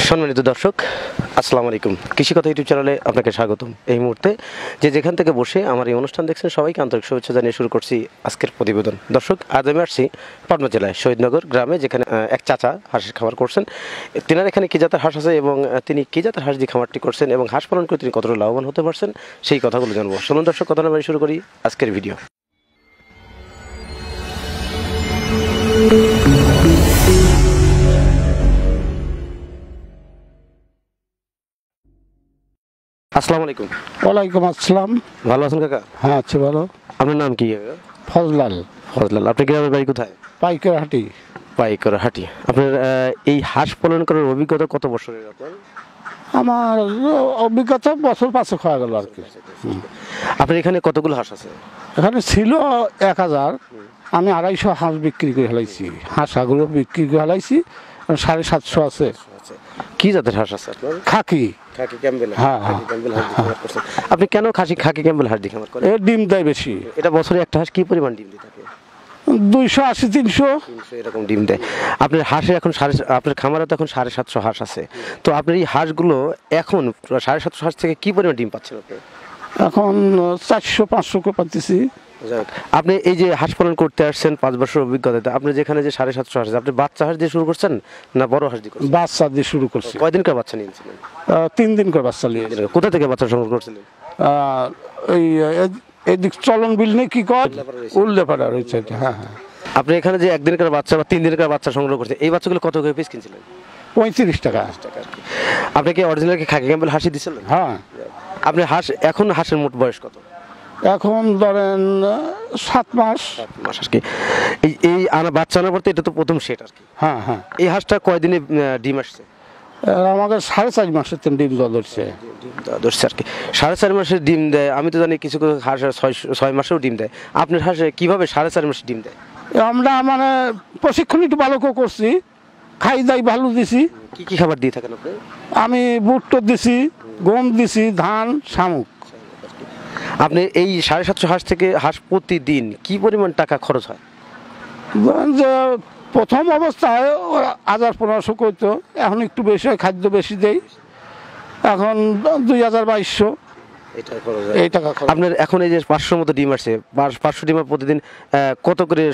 সম্মানিত দর্শক, আসসালামু আলাইকুম। কৃষি কথা ইউটিউব চ্যানেলে আপনাকে স্বাগতম। এই মুহূর্তে যেখান থেকে বসে আমার এই অনুষ্ঠান দেখছেন সবাইকে আন্তরিক শুভেচ্ছা জানিয়ে শুরু করছি আজকের প্রতিবেদন। দর্শক, আজ আমি আসছি পাবনা জেলায় শহীদনগর গ্রামে, যেখানে এক চাচা হাঁসের খামার করছেন। তিনার এখানে কি জাতের হাঁস আছে এবং তিনি কি জাতের হাঁস দিয়ে খামারটি করছেন এবং হাঁস পালন করে তিনি কতটা লাভবান হতে পারছেন সেই কথাগুলো জানবো। চলুন দর্শক, কথা না বাড়িয়ে শুরু করি আজকের ভিডিও। আসসালামু আলাইকুম। ওয়ালাইকুম আসসালাম। ভালো আছেন কাকা? হ্যাঁ আছি ভালো। আপনার নাম কি কাকা? ফজলাল। ফজলাল। আপনার গ্রামের বাড়ি কোথায়? পাইকারহাটি। পাইকারহাটি। আপনার এই হাঁস পালন করার অভিজ্ঞতা কত বছরের আপনার? আমার অভিজ্ঞতা বছর 5 হয়ে গেল আর কি। আপনার এখানে কতগুলো হাঁস আছে? এখানে ছিল 1000, আমি 250 হাঁস বিক্রি করে ফেলাইছি। হাঁসগুলো বিক্রি করে ফেলাইছি, 750 আছে। কি জাতের হাঁস আছে আপনার? খাকি। Khaki Campbell. হ্যাঁ, খাকি ক্যাম্বেল হাঁস দিয়ে খামার করছেন। আপনি কেন খাকি ক্যাম্বেল হাঁস দিয়ে খামার করেন? এর ডিম দেয় বেশি। এটা বছরে একটা হাঁস কি পরিমাণ ডিম দিয়ে থাকে? 280 300 এরকম ডিম দেয়। আপনার হাঁসের এখন আপনার খামারে তো এখন 750 হাঁস আছে। তো আপনার এই হাঁসগুলো এখন 750 হাঁস থেকে কি পরিমাণ ডিম পাচ্ছেন আপনি? এখন 400-500 করে পাচ্ছি। আপনি এই যে হাঁস পালন করতে আসছেন 5 বছর অভিজ্ঞতা, আপনি যেখানে যে 750 হাঁস, আপনি বাচ্চা হাঁস দিয়ে শুরু করছেন না বড় হাঁস দিয়ে করছেন? বাচ্চা দিয়ে শুরু করছি। কয়দিনকার বাচ্চা নিয়েছিলেন? 3 দিন করে বাচ্চা নিয়ে। কোথা থেকে বাচ্চা সংগ্রহ করছিলেন? এদিক চলন বিল নেই কি কয় উল্লেপাড়া রয়েছে। হ্যাঁ হ্যাঁ। আপনি এখানে যে 1 দিনকার বাচ্চা বা 3 দিনকার বাচ্চা সংগ্রহ করছেন, এই বাচ্চাগুলো কত করে পিস কিনছিলেন? 35 টাকা। আপনি কি অরিজিনাল খাকি ক্যাম্বেল হাঁসই দিছিলেন? হ্যাঁ। আপনি এখন হাঁসের মোট বয়স কত? এখন ধরেন 7 মাস। 7 মাস আর কি। এই বাচ্চা আনার পর তো এটা তো প্রথম সেট আর কি। হ্যাঁ হ্যাঁ। এই হাঁসটা কয়দিনে ডিম আসছে? আমাকে 4.5 মাসের ডিম দেওয়া ধরছে। ধরছে আর কি। 4.5 মাসের ডিম দেয়। আমি তো জানি কিছু কিছু হাঁস 6 মাসেও ডিম দেয়। আপনার হাঁসে কিভাবে 4.5 মাসে ডিম দেয়? আমরা মানে প্রশিক্ষণ একটু ভালো করে করছি, খাই দাই ভালো দিছি। কি কি খাবার দিয়ে থাকেন আপনি? আমি বুট দিছি, গম দিছি, ধান, শামুক। আপনি এই 750 হাঁস থেকে হাঁস প্রতিদিন কি পরিমাণ টাকা খরচ হয়? ধরেন যে প্রথম অবস্থায় 1000-1500 করতো, এখন একটু বেশি হয়, খাদ্য বেশি দেই, এখন 2000-2200 এই টাকা খরচ। আপনার এখন এই যে 500 মতো ডিম আসছে, 500 ডিম প্রতিদিন কত করে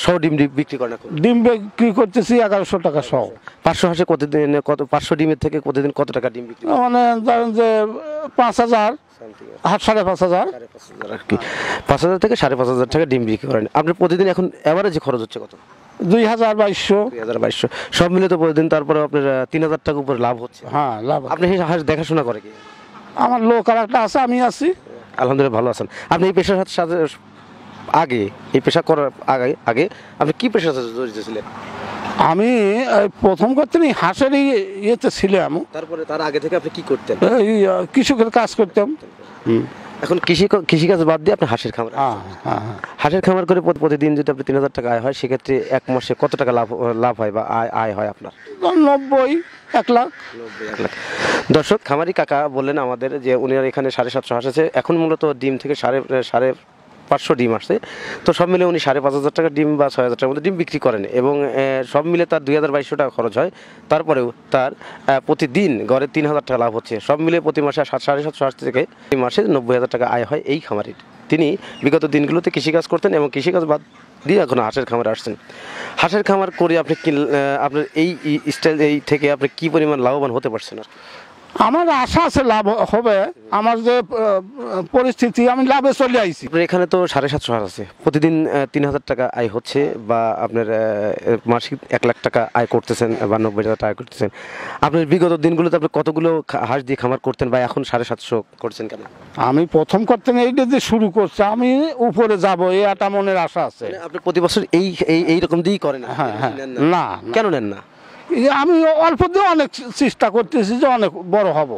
100 ডিম বিক্রি করেন? এখন ডিম বিক্রি করতেছি 1100 টাকা সহ। 500 হাঁসে প্রতিদিন কত? 500 ডিমের থেকে প্রতিদিন কত টাকা ডিম বিক্রি? মানে ধরেন যে 5000, 5,500 আর কি। 5000 থেকে 5,500 টাকা ডিম বিক্রি করেন। আপনার প্রতিদিন এখন এভারেজে খরচ হচ্ছে কত? 2000-2200। 2200 সব মিলে তো প্রতিদিন তারপরে আপনার 3000 টাকা উপরে লাভ হচ্ছে। হ্যাঁ লাভ। আপনি এই হাঁস দেখাশোনা করে কি? আমার লোক আর একটা আছে, আমি আছি। আলহামদুলিল্লাহ ভালো আছেন। আপনি এই পেশার সাথে আগে, এই পেশা করার আগে আপনি কি পেশার সাথে জড়িত ছিলেন? আমি প্রথম করতে হাঁসের ইয়েতে ছিলাম। তারপরে তার আগে থেকে আপনি কি করতেন? এই কৃষকের কাজ করতাম। এখন কৃষিকাজ বাদ দিয়ে আপনি হাঁসের খামার। হাঁসের খামার করে প্রতিদিন যদি আপনি 3000 টাকা আয় হয়, সেক্ষেত্রে এক মাসে কত টাকা লাভ হয় বা আয় হয় আপনার? 90-1 লাখ। দর্শক, খামারি কাকা বললেন আমাদের যে উনি এখানে 750 হাঁস আছে। এখন মূলত ডিম থেকে 550 ডিম আসছে। তো সব মিলে উনি 5,500 টাকা ডিম বা 6,000 টাকার মধ্যে ডিম বিক্রি করেন এবং সব মিলে তার 2200 টাকা খরচ হয়। তারপরেও তার প্রতিদিন গড়ে 3000 টাকা লাভ হচ্ছে। সব মিলে প্রতি মাসে 750 হাঁস থেকে এই মাসে 90,000 টাকা আয় হয় এই খামারের। তিনি বিগত দিনগুলোতে কৃষিকাজ করতেন এবং কৃষিকাজ বাদ দিয়ে এখন হাঁসের খামারে আসছেন। হাঁসের খামার করে আপনি আপনার এই স্টাইল এই থেকে আপনি কি পরিমাণ লাভবান হতে পারছেন? আর আমার আশা আছে লাভ হবে। আমার যে পরিস্থিতি, আমি লাভে চলে আইছি। এখানে তো 750 হাঁস আছে, প্রতিদিন 3000 টাকা আয় হচ্ছে বা আপনার মাসিক 1 লাখ টাকা আয় করতেছেন বা 90,000 টাকা আয় করতেছেন। আপনার বিগত দিনগুলোতে আপনি কতগুলো হাঁস দিয়ে খামার করতেন বা এখন 750 করছেন কেন? আমি প্রথম করতে এইটা দিয়ে শুরু করছি, আমি উপরে যাব এই একটা মনের আশা আছে। আপনি প্রতি বছর এইরকম দিয়েই করেন? হ্যাঁ হ্যাঁ। না কেন নেন না? আমি অল্প দিয়ে অনেক চেষ্টা করতেছি যে অনেক বড় হব।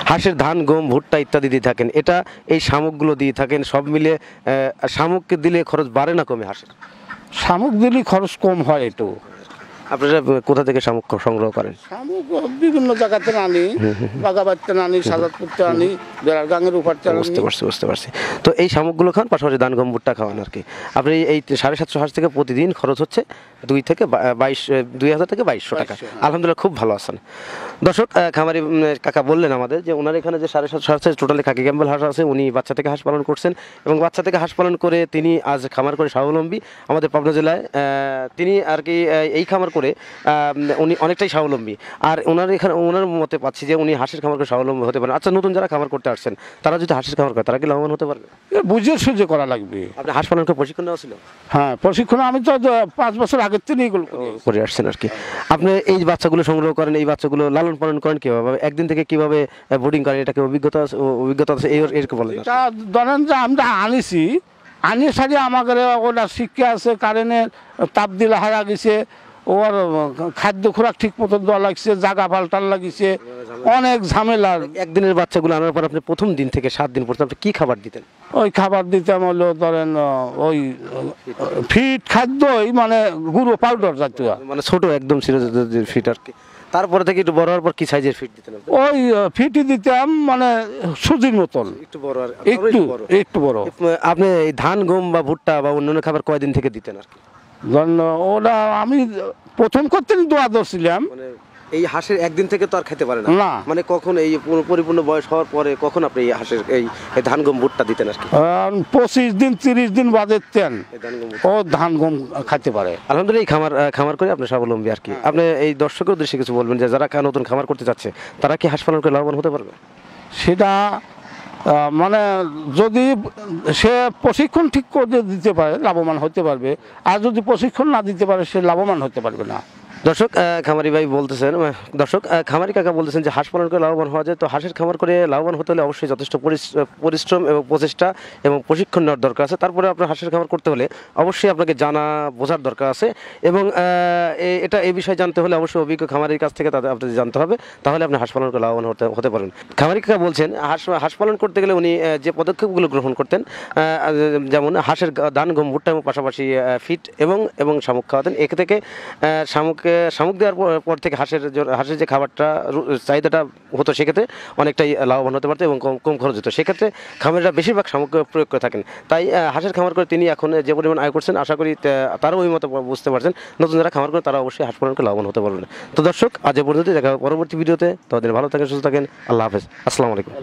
হাঁসের ধান, গম, ভুট্টা ইত্যাদি দিয়ে থাকেন, এটা এই শামুকগুলো দিয়ে থাকেন। সব মিলে শামুককে দিলে খরচ বাড়ে না কমে? হাঁসের শামুক দিলে খরচ কম হয় একটু। আপনারা কোথা থেকে শামুক সংগ্রহ করেন? শামুক বিভিন্ন জায়গাতে আনি, বাগাবাড়িতে আনি, সাজাদপুরতে আনি, বেড়ারগাঙের উপারতে বুঝতে পারছি বুঝতে পারছি। তো এই শামুকগুলো খান, পাশাপাশি ধান গম ভুট্টা খাওয়ান আর কি। আপনি এই 750 হাঁস থেকে প্রতিদিন খরচ হচ্ছে 2,000 থেকে 2,200 টাকা। আলহামদুলিল্লাহ খুব ভালো আছেন। দর্শক, খামারি কাকা বললেন আমাদের যে ওনার এখানে যে 750 হাঁস টোটালি খাকি ক্যাম্বেল হাঁস আছে, উনি বাচ্চা থেকে হাঁস পালন করছেন এবং বাচ্চা থেকে হাঁস পালন করে তিনি আজ খামার করে স্বাবলম্বী আমাদের পাবনা জেলায়। তিনি আর কি এই খামার করে উনি অনেকটাই স্বাবলম্বী। আর ওনার মতে পাচ্ছি যে উনি হাঁসের খামার করে স্বাবলম্বী হতে পারেন। আচ্ছা, নতুন যারা খামার করতে আসছেন তারা যদি হাঁসের খামার করে তারা কি লাভবান হতে পারবে? বুঝে সুঝে করা লাগবে। আপনি হাঁস পালন করে প্রশিক্ষণ নেওয়া ছিল? হ্যাঁ, প্রশিক্ষণ আমি তো 5 বছর আগের থেকে এগুলো করে আসছেন আর কি। আপনি এই বাচ্চাগুলো সংগ্রহ করেন, এই বাচ্চাগুলো লালন পালন করেন কিভাবে, একদিন থেকে কিভাবে বোর্ডিং করেন, এটাকে অভিজ্ঞতা আছে এরকম বলেন? এটা ধরেন যে আমরা আনিয়ে সারি আমাদের ওটা শিক্ষা আছে, কারেন্টের তাপ দিলে হারা গেছে, ওর খাদ্য খোরাক ঠিক মতো দেওয়া লাগছে, জাগা পাল্টার লাগিছে, অনেক ঝামেলা। একদিনের বাচ্চাগুলো আনার পর আপনি প্রথম দিন থেকে 7 দিন পর্যন্ত আপনি কি খাবার দিতেন? ওই খাবার দিতাম হলো ধরেন ওই ফিট খাদ্যই, মানে গুঁড়ো পাউডার জাতীয়, মানে ছোট একদম ছিল ফিট আর কি। তারপরে থেকে একটু বড় হওয়ার পর কি সাইজের ফিট দিতেন? ওই ফিটই দিতাম, মানে সুজির মতন, একটু বড় আর একটু বড়। আপনি এই ধান গম বা ভুট্টা বা অন্যান্য খাবার কয়দিন থেকে দিতেন আর কি? ধরেন ওটা আমি প্রথম করতে দোয়া ধরছিলাম। মানে এই হাঁসের একদিন থেকে তো আর খেতে পারে না, না। মানে কখন এই পরিপূর্ণ বয়স হওয়ার পরে কখন আপনি এই হাঁসের এই ধান গম ভুট্টা দিতেন আর কি? 25 দিন 30 দিন বাদে তেন এই ধান গম ও ধান গম খাইতে পারে। আলহামদুলিল্লাহ, এই খামার করে আপনি স্বাবলম্বী আর কি। আপনি এই দর্শকের উদ্দেশ্যে কিছু বলবেন যে যারা নতুন খামার করতে যাচ্ছে তারা কি হাঁস পালন করে লাভবান হতে পারবে? সেটা মানে যদি সে প্রশিক্ষণ ঠিক করে দিতে পারে লাভবান হতে পারবে, আর যদি প্রশিক্ষণ না দিতে পারে সে লাভবান হতে পারবে না। দর্শক, খামারি ভাই বলতেছেন, খামারি কাকা বলতেছেন যে হাঁস পালন করে লাভবান হওয়া যায়। তো হাঁসের খামার করে লাভবান হতে হলে অবশ্যই যথেষ্ট পরিশ্রম এবং প্রচেষ্টা এবং প্রশিক্ষণ নেওয়ার দরকার আছে। তারপরে আপনার হাঁসের খামার করতে হলে অবশ্যই আপনাকে বোঝার দরকার আছে এবং এই বিষয়ে জানতে হলে অবশ্যই অভিজ্ঞ খামারির কাছ থেকে তাদের আপনাদের জানতে হবে, তাহলে আপনি হাঁস পালন করে লাভবান হতে পারেন। খামারি কাকা বলছেন হাঁস পালন করতে গেলে উনি যে পদক্ষেপগুলো গ্রহণ করতেন, যেমন হাঁসের ধান গম ভুট্টা এবং পাশাপাশি ফিট এবং শামুক খাওয়াতেন। এ থেকে শামুক দেওয়ার পর থেকে হাঁসের যে খাবারটা চাহিদাটা হতো সেক্ষেত্রে অনেকটাই লাভবান হতে পারতো এবং কম খরচ হতো। সেক্ষেত্রে খামারিরা বেশিরভাগ শামুক প্রয়োগ করে থাকেন। তাই হাঁসের খামার করে তিনি এখন যে পরিমাণ আয় করছেন, আশা করি তারাও ওই মতো বুঝতে পারছেন। নতুন যারা খামার করে তারা অবশ্যই হাঁস পালন করে লাভবান হতে পারবেন। তো দর্শক, আজ পর্যন্ত দেখা হবে পরবর্তী ভিডিওতে। ততদিন ভালো থাকেন, সুস্থ থাকেন। আল্লাহ হাফেজ, আসসালামু আলাইকুম।